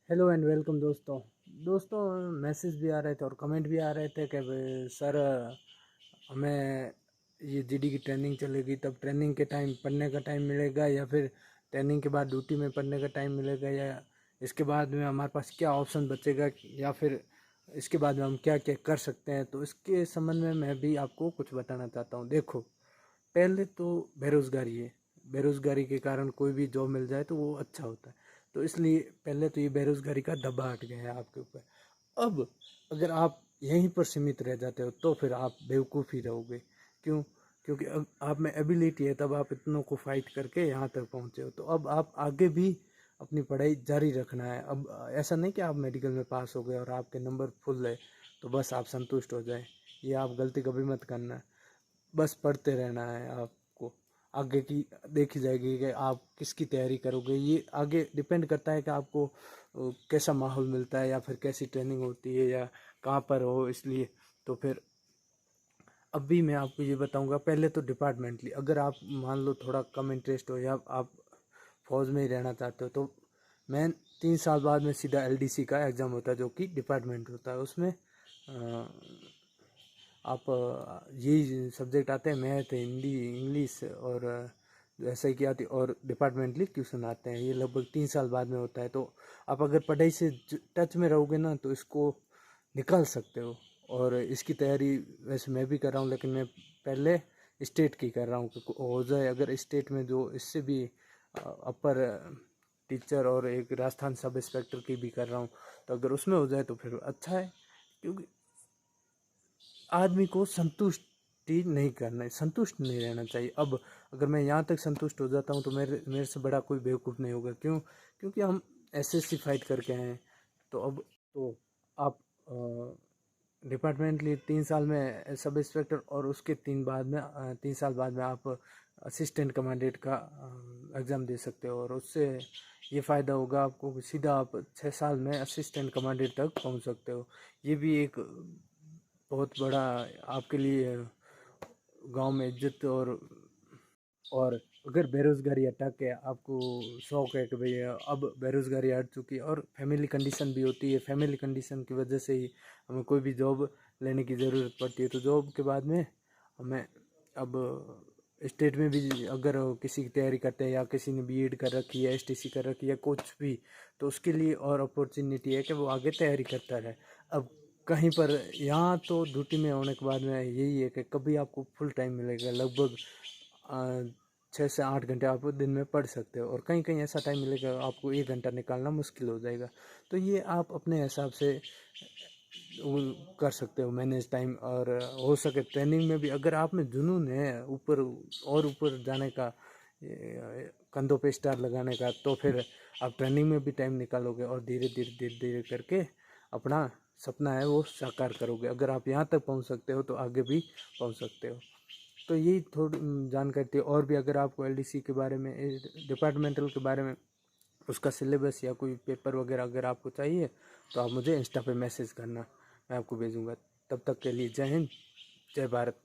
Hello and welcome दोस्तों message भी आ रहे थे और कमेंट भी आ रहे थे कि सर हमें ये जीडी की ट्रेनिंग चलेगी तब ट्रेनिंग के टाइम पढ़ने का टाइम मिलेगा या फिर ट्रेनिंग के बाद ड्यूटी में पढ़ने का टाइम मिलेगा या इसके बाद में हमारे पास क्या ऑप्शन बचेगा या फिर इसके बाद में हम क्या क्या कर सकते हैं। तो इसके संबंध में मैं भी आपको कुछ बताना चाहता हूँ। देखो, पहले तो बेरोज़गारी है। बेरोज़गारी के कारण कोई भी जॉब मिल जाए तो वो अच्छा होता है। तो इसलिए पहले तो ये बेरोज़गारी का धब्बा हट गया है आपके ऊपर। अब अगर आप यहीं पर सीमित रह जाते हो तो फिर आप बेवकूफ़ ही रहोगे। क्यों? क्योंकि अब आप में एबिलिटी है, तब आप इतनों को फाइट करके यहाँ तक पहुँचे हो। तो अब आप आगे भी अपनी पढ़ाई जारी रखना है। अब ऐसा नहीं कि आप मेडिकल में पास हो गए और आपके नंबर फुल है तो बस आप संतुष्ट हो जाए। ये आप गलती कभी मत करना। बस पढ़ते रहना है आपको। आगे की देखी जाएगी कि आप किसकी तैयारी करोगे। ये आगे डिपेंड करता है कि आपको कैसा माहौल मिलता है या फिर कैसी ट्रेनिंग होती है या कहाँ पर हो। इसलिए तो फिर अब भी मैं आपको ये बताऊंगा। पहले तो डिपार्टमेंटली अगर आप मान लो थोड़ा कम इंटरेस्ट हो या आप फौज में ही रहना चाहते हो तो मैं 3 साल बाद में सीधा एलडीसी का एग्ज़ाम होता है जो कि डिपार्टमेंट होता है। उसमें आप यही सब्जेक्ट आते हैं, मैथ, हिंदी, इंग्लिश और ऐसा ही की आती और डिपार्टमेंटली ट्यूशन आते हैं। ये लगभग 3 साल बाद में होता है। तो आप अगर पढ़ाई से टच में रहोगे ना तो इसको निकाल सकते हो। और इसकी तैयारी वैसे मैं भी कर रहा हूँ, लेकिन मैं पहले स्टेट की कर रहा हूँ कि हो जाए। अगर स्टेट में जो इससे भी अपर टीचर और एक राजस्थान सब इंस्पेक्टर की भी कर रहा हूँ, तो अगर उसमें हो जाए तो फिर अच्छा है। क्योंकि आदमी को संतुष्टि नहीं करना है, संतुष्ट नहीं रहना चाहिए। अब अगर मैं यहाँ तक संतुष्ट हो जाता हूँ तो मेरे मेरे से बड़ा कोई बेवकूफ़ नहीं होगा। क्यों? क्योंकि हम एसएससी फाइट करके आए हैं। तो अब तो आप डिपार्टमेंटली 3 साल में सब इंस्पेक्टर और उसके 3 साल बाद में आप असिस्टेंट कमांडेंट का एग्ज़ाम दे सकते हो। और उससे ये फ़ायदा होगा आपको कि सीधा आप 6 साल में असिस्टेंट कमांडेंट तक पहुंच सकते हो। ये भी एक बहुत बड़ा आपके लिए गांव में इज्जत। और अगर बेरोज़गारी हटा के आपको शौक है कि भैया अब बेरोज़गारी हट चुकी है और फैमिली कंडीशन भी होती है, फैमिली कंडीशन की वजह से ही हमें कोई भी जॉब लेने की ज़रूरत पड़ती है। तो जॉब के बाद में हमें अब स्टेट में भी अगर किसी की तैयारी करते हैं या किसी ने बीएड कर रखी है, एसटीसी कर रखी है, कुछ भी, तो उसके लिए और अपॉर्चुनिटी है कि वो आगे तैयारी करता रहे। अब कहीं पर यहाँ तो ड्यूटी में होने के बाद में यही है कि कभी आपको फुल टाइम मिलेगा। लगभग 6 से 8 घंटे आप दिन में पढ़ सकते हो और कहीं कहीं ऐसा टाइम मिलेगा आपको 1 घंटा निकालना मुश्किल हो जाएगा। तो ये आप अपने हिसाब से वो कर सकते हो मैनेज टाइम। और हो सके ट्रेनिंग में भी अगर आप में जुनून है ऊपर और ऊपर जाने का, कंधों पे स्टार लगाने का, तो फिर आप ट्रेनिंग में भी टाइम निकालोगे और धीरे धीरे धीरे धीरे करके अपना सपना है वो साकार करोगे। अगर आप यहाँ तक पहुँच सकते हो तो आगे भी पहुँच सकते हो। तो यही थोड़ी जानकारी थी। और भी अगर आपको एलडीसी के बारे में, डिपार्टमेंटल के बारे में, उसका सिलेबस या कोई पेपर वगैरह अगर आपको चाहिए तो आप मुझे इंस्टा पे मैसेज करना, मैं आपको भेजूँगा। तब तक के लिए जय हिंद, जय भारत।